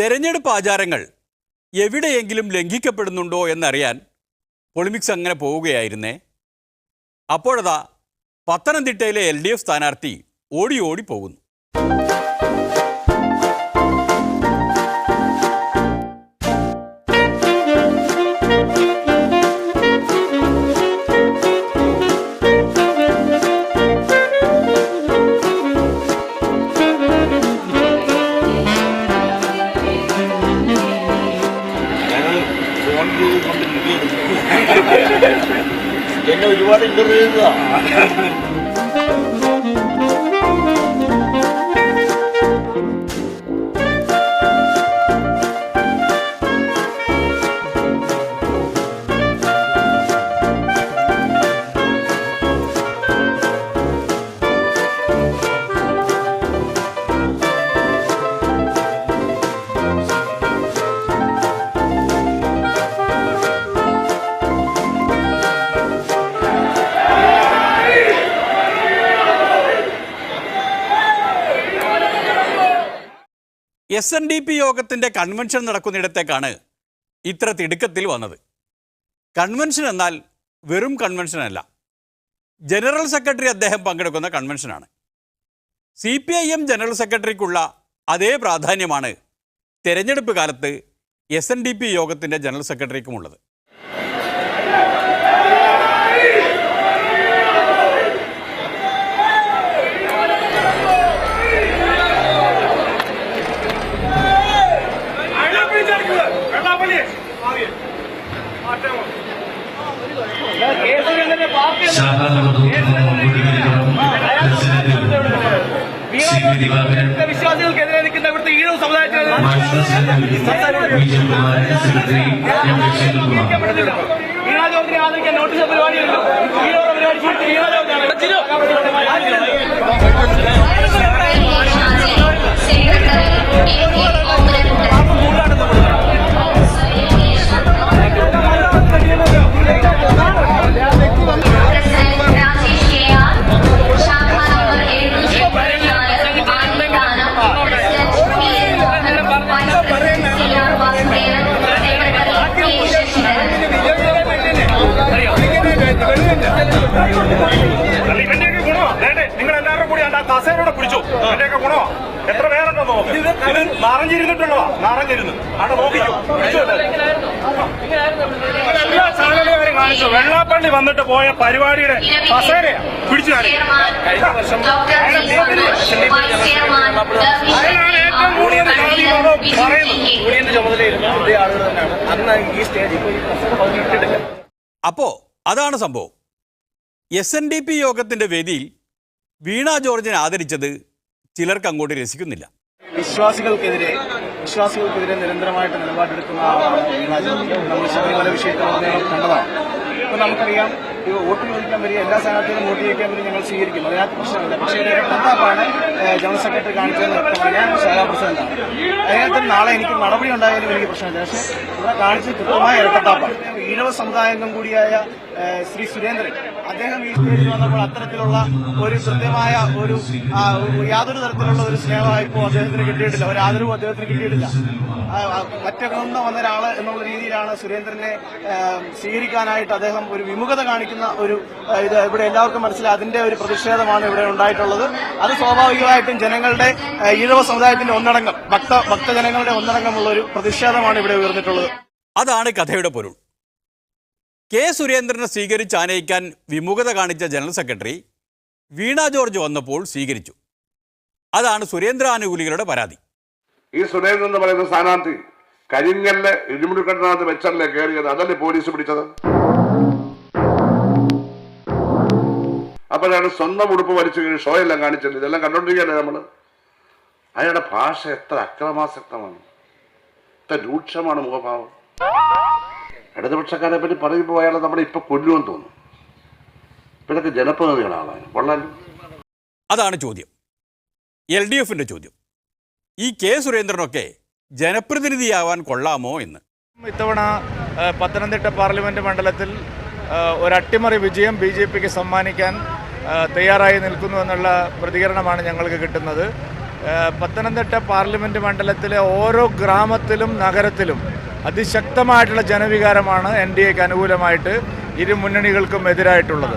തെരഞ്ഞെടുപ്പ് ആചാരങ്ങൾ എവിടെയെങ്കിലും ലംഘിക്കപ്പെടുന്നുണ്ടോ എന്നറിയാൻ പൊളിമിക്സ് അങ്ങനെ പോവുകയായിരുന്നേ. അപ്പോഴതാ പത്തനംതിട്ടയിലെ LDF സ്ഥാനാർത്ഥി ഓടി ഓടി പോകുന്നു. എന്നെ ഒരുപാട് ഇന്റർവ്യൂ ചെയ്തതാ. SNDP യോഗത്തിൻ്റെ കൺവെൻഷൻ നടക്കുന്നിടത്തേക്കാണ് ഇത്ര തിടുക്കത്തിൽ വന്നത്. കൺവെൻഷൻ എന്നാൽ വെറും കൺവെൻഷനല്ല, ജനറൽ സെക്രട്ടറി അദ്ദേഹം പങ്കെടുക്കുന്ന കൺവെൻഷനാണ്. CPIM ജനറൽ സെക്രട്ടറിക്കുള്ള അതേ പ്രാധാന്യമാണ് തെരഞ്ഞെടുപ്പ് കാലത്ത് SNDP യോഗത്തിൻ്റെ ജനറൽ സെക്രട്ടറിക്കുമുള്ളത്. വിശ്വാസികൾക്കെതിരെ നിൽക്കുന്ന ഇവിടുത്തെ ഈഴവ സമുദായത്തിൽ വീണാ ജോർജിനെ ആദരിക്കാൻ നോട്ടീസ് പരിപാടിയുണ്ടോ? ഈഴവ ഇവന്റെയൊക്കെ ഗുണമാ. നിങ്ങളെല്ലാവരും കൂടി ആ കസേരയോടെ പിടിച്ചു. ഇവന്റെയൊക്കെ ഗുണമാ. എത്ര പേരുണ്ടോ നോക്കും. ഇത് നിറഞ്ഞിരുന്നിട്ടുള്ളതാ. നിറഞ്ഞിരുന്നു അവിടെ നോക്കിക്കോ. എല്ലാ ചാനലുകാരും കാണിച്ചു. വെള്ളാപ്പള്ളി വന്നിട്ട് പോയ പരിപാടിയുടെ കസേരയാ പിടിച്ചു കാണിക്കും. കഴിഞ്ഞ വർഷം അതിനാണ് ഏറ്റവും കൂടുതൽ പറയുന്നത്. യൂണിയന്റെ ചുമതലയിരുന്ന അതേ ആളുകൾ തന്നെയാണ് അന്ന് ഈ സ്റ്റേജ് ഇപ്പോൾ ഈ കസേര പതിനെട്ടിട്ടില്ല. അപ്പോൾ അതാണ് സംഭവം. SNDP യോഗത്തിൻ്റെ വേദിയിൽ വീണാ ജോർജിനെ ആദരിച്ചത് ചിലർക്ക് അങ്ങോട്ട് രസിക്കുന്നില്ല. വിശ്വാസികൾക്കെതിരെ നിരന്തരമായിട്ട് നിലപാടെടുക്കുന്ന ആളാണ് വീണാ ജോർജ്. നമ്മൾ ശബരിമല വിഷയത്തിൽ കണ്ടതാണ്. ഇപ്പൊ നമുക്കറിയാം, വോട്ട് ചോദിക്കാൻ വരിക എല്ലാ സ്ഥാനാർത്ഥികളും വോട്ട് ചോദിക്കാൻ വരും, ഞങ്ങൾ സ്വീകരിക്കും, അതിനകത്ത് പ്രശ്നമില്ല. പക്ഷേ ഒരു ഇരട്ടത്താപ്പാണ് ജനറൽ സെക്രട്ടറി കാണിച്ചതെന്ന് വ്യക്തമാണ്. ഞാൻ ശാഖാ പ്രസിഡന്റാണ്. അതിനകത്ത് നാളെ എനിക്ക് നടപടി ഉണ്ടായാലും എനിക്ക് പ്രശ്നമില്ല. പക്ഷേ ഇവിടെ കാണിച്ചത് കൃത്യമായ ഇരട്ടത്താപ്പാണ്. ഈഴവ സമുദായാംഗം കൂടിയായ ശ്രീ സുരേന്ദ്രൻ അദ്ദേഹം ഈ സ്റ്റേജിൽ വന്നപ്പോൾ അത്തരത്തിലുള്ള ഒരു കൃത്യമായ ഒരു യാതൊരു തരത്തിലുള്ള ഒരു സ്നേഹവായ്പോ അദ്ദേഹത്തിന് കിട്ടിയിട്ടില്ല, ഒരു ആദരവും അദ്ദേഹത്തിന് കിട്ടിയിട്ടില്ല. മറ്റൊന്ന വന്ന ഒരാള് എന്നുള്ള രീതിയിലാണ് സുരേന്ദ്രനെ സ്വീകരിക്കാനായിട്ട് അദ്ദേഹം ഒരു വിമുഖത കാണിക്കുന്ന ഒരു ഇത് ഇവിടെ എല്ലാവർക്കും മനസ്സിലായി. അതിന്റെ ഒരു പ്രതിഷേധമാണ് ഇവിടെ ഉണ്ടായിട്ടുള്ളത്. അത് സ്വാഭാവികമായിട്ടും ജനങ്ങളുടെ ഈഴവ സമുദായത്തിന്റെ ഒന്നടങ്കം ഭക്തജനങ്ങളുടെ ഒന്നടങ്കമുള്ള ഒരു പ്രതിഷേധമാണ് ഇവിടെ ഉയർന്നിട്ടുള്ളത്. അതാണ് കഥയുടെ പൊരുൾ. K. സുരേന്ദ്രനെ സ്വീകരിച്ച് ആനയിക്കാൻ വിമുഖത കാണിച്ച ജനറൽ സെക്രട്ടറി വീണാ ജോർജ് വന്നപ്പോൾ സ്വീകരിച്ചു. അതാണ് സുരേന്ദ്രാനുകൂലികളുടെ പരാതി. ഈ സുരേന്ദ്രൻ എന്ന് പറയുന്ന സ്ഥാനാർത്ഥി കരിങ്കല്ല് ഇടിമുടിക്കട്ടിനകത്ത് വെച്ചല്ലേ കയറിയത്, അതല്ലേ പോലീസ് പിടിച്ചത്. അപ്പോഴാണ് സ്വന്തം ഉടുപ്പ് വലിച്ചു കഴിഞ്ഞ് ഷോ എല്ലാം കാണിച്ചത്. ഇതെല്ലാം കണ്ടോണ്ടിരിക്കുകയല്ലേ നമ്മള്. അയാളുടെ ഭാഷ എത്ര അക്രമാസക്തമാണ്, എത്ര രൂക്ഷമാണ് മുഖഭാവം. ഇടതുപക്ഷക്കാരെ പറ്റി പറയുമ്പോൾ അയാളെ നമ്മളെ ഇപ്പൊ കൊല്ലുമെന്ന് തോന്നും. ഇതൊക്കെ ജനപ്രതിനിധികളാണ്, കൊള്ളാൻ. അതാണ് ചോദ്യം, LDFന്റെ ചോദ്യം. ഈ K. സുരേന്ദ്രനൊക്കെ ജനപ്രതിനിധിയാവാൻ കൊള്ളാമോ എന്ന്. ഇത്തവണ പത്തനംതിട്ട പാർലമെന്റ് മണ്ഡലത്തിൽ ഒരു അട്ടിമറി വിജയം BJPക്ക് സമ്മാനിക്കാൻ തയ്യാറായി നിൽക്കുന്നു എന്നുള്ള പ്രതികരണമാണ് ഞങ്ങൾക്ക് കിട്ടുന്നത്. പത്തനംതിട്ട പാർലമെൻറ്റ് മണ്ഡലത്തിലെ ഓരോ ഗ്രാമത്തിലും നഗരത്തിലും അതിശക്തമായിട്ടുള്ള ജനവികാരമാണ് NDAക്ക് അനുകൂലമായിട്ട് ഇരു മുന്നണികൾക്കും എതിരായിട്ടുള്ളത്.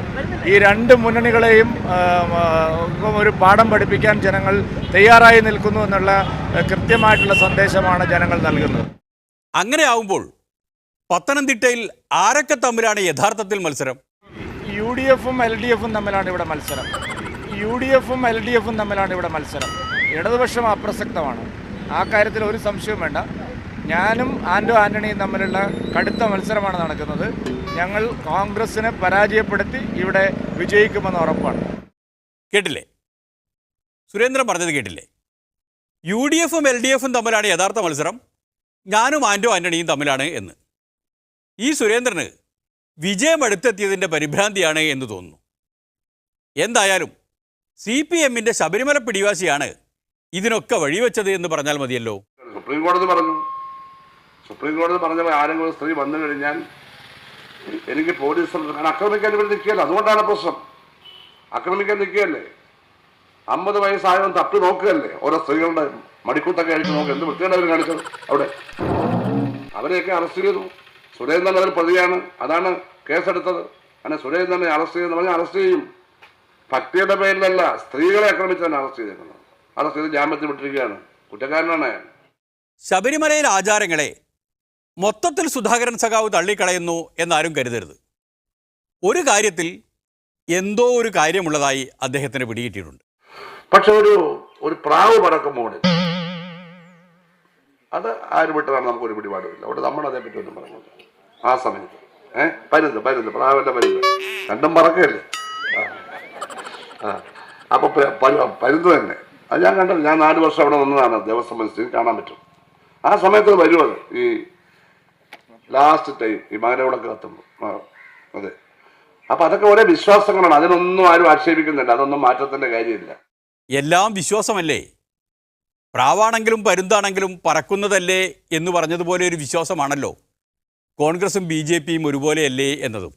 ഈ രണ്ട് മുന്നണികളെയും ഒരു പാഠം പഠിപ്പിക്കാൻ ജനങ്ങൾ തയ്യാറായി നിൽക്കുന്നു എന്നുള്ള കൃത്യമായിട്ടുള്ള സന്ദേശമാണ് ജനങ്ങൾ നൽകുന്നത്. അങ്ങനെയാവുമ്പോൾ പത്തനംതിട്ടയിൽ ആരൊക്കെ തമ്മിലാണ് യഥാർത്ഥത്തിൽ മത്സരം? UDFും LDFും തമ്മിലാണ് ഇവിടെ മത്സരം. UDFും LDFും തമ്മിലാണ് ഇവിടെ മത്സരം. ഇടതുപക്ഷം അപ്രസക്തമാണ്, ആ കാര്യത്തിൽ ഒരു സംശയവും വേണ്ട. ഞാനും ആൻഡോ ആൻ്റണിയും തമ്മിലുള്ള കടുത്ത മത്സരമാണ് നടക്കുന്നത്. ഞങ്ങൾ കോൺഗ്രസിനെ പരാജയപ്പെടുത്തി ഇവിടെ വിജയിക്കുമെന്ന് ഉറപ്പാണ്. കേട്ടില്ലേ? സുരേന്ദ്രൻ പറഞ്ഞത് കേട്ടില്ലേ? UDFും LDFും തമ്മിലാണ് യഥാർത്ഥ മത്സരം, ഞാനും ആൻഡോ ആൻ്റണിയും തമ്മിലാണ് എന്ന്. ഈ സുരേന്ദ്രന് വിജയം അടുത്തെത്തിയതിൻ്റെ പരിഭ്രാന്തിയാണ് എന്ന് തോന്നുന്നു. എന്തായാലും CPMൻ്റെ ശബരിമല പിടിവാശിയാണ് ഇതിനൊക്കെ വഴിവെച്ചത് എന്ന് പറഞ്ഞാൽ മതിയല്ലോ. സുപ്രീം കോടതി പറഞ്ഞപ്പോൾ ആരെങ്കിലും ഒരു സ്ത്രീ വന്നു കഴിഞ്ഞാൽ എനിക്ക് പോലീസ് ആക്രമിക്കാൻ ഇവർ നിൽക്കുകയല്ല. അതുകൊണ്ടാണ് പ്രശ്നം. ആക്രമിക്കാൻ നിൽക്കുകയല്ലേ? 50 വയസ്സായവൻ തപ്പി നോക്കുകയല്ലേ? ഓരോ സ്ത്രീകളുടെ മടിക്കൂത്തൊക്കെ അഴിച്ചു നോക്കുക. എന്ത് വൃത്തിയാണ് അവർ കാണിച്ചത് അവിടെ? അവരെയൊക്കെ അറസ്റ്റ് ചെയ്തു. സുരേന്ദ്രൻ അതിൽ പ്രതിയാണ്, അതാണ് കേസെടുത്തത്. അങ്ങനെ സുരേന്ദ്രനെ അറസ്റ്റ് ചെയ്യുന്ന പറഞ്ഞാൽ അറസ്റ്റ് ചെയ്യും. ഭക്തിയുടെ പേരിലല്ല, സ്ത്രീകളെ ആക്രമിച്ചാണ് അറസ്റ്റ് ചെയ്തേക്കുന്നത്. അറസ്റ്റ് ചെയ്ത് ജാമ്യത്തിൽ വിട്ടിരിക്കുകയാണ്. കുറ്റക്കാരനാണ് അയാൾ. ശബരിമലയിലെ ആചാരങ്ങളെ മൊത്തത്തിൽ സുധാകരൻ സഖാവ് തള്ളിക്കളയുന്നു എന്നാരും കരുതരുത്. ഒരു കാര്യത്തിൽ എന്തോ ഒരു കാര്യമുള്ളതായി അദ്ദേഹത്തിന് പിടികിട്ടിയിട്ടുണ്ട്. പക്ഷെ ഒരു പ്രാവ് പറക്കുമ്പോൾ അത് ആര് വിട്ടതാണ് നമുക്കൊരു പിടിപാടുമില്ല. അവിടെ നമ്മൾ അതേപ്പറ്റി ഒന്നും പറഞ്ഞില്ല ആ സമയത്ത്. പരുന്ന് പ്രാവല്ല പരുന്ന് രണ്ടും പറക്കല്ലേ. അപ്പൊ പരുന്ന് തന്നെ അത് ഞാൻ കണ്ടത്. ഞാൻ 4 വർഷം അവിടെ നിന്നതാണ് ദേവസ്വം മിനിസ്റ്ററിൽ, കാണാൻ പറ്റും. ആ സമയത്ത് വരുമത് ഈ ലാസ്റ്റ് ടൈം ഈ മകരവിളക്ക് കത്തുമ്പോൾ. അതെ, അപ്പൊ അതൊക്കെ ഒരേ വിശ്വാസങ്ങളാണ്. അതിനൊന്നും ആരും ആക്ഷേപിക്കുന്നില്ല. അതൊന്നും മാറ്റത്തിന്റെ കാര്യമില്ല. എല്ലാം വിശ്വാസമല്ലേ? പ്രാവാണെങ്കിലും പരുന്താണെങ്കിലും പറക്കുന്നതല്ലേ എന്ന് പറഞ്ഞതുപോലെ ഒരു വിശ്വാസമാണല്ലോ കോൺഗ്രസും BJPയും ഒരുപോലെയല്ലേ എന്നതും.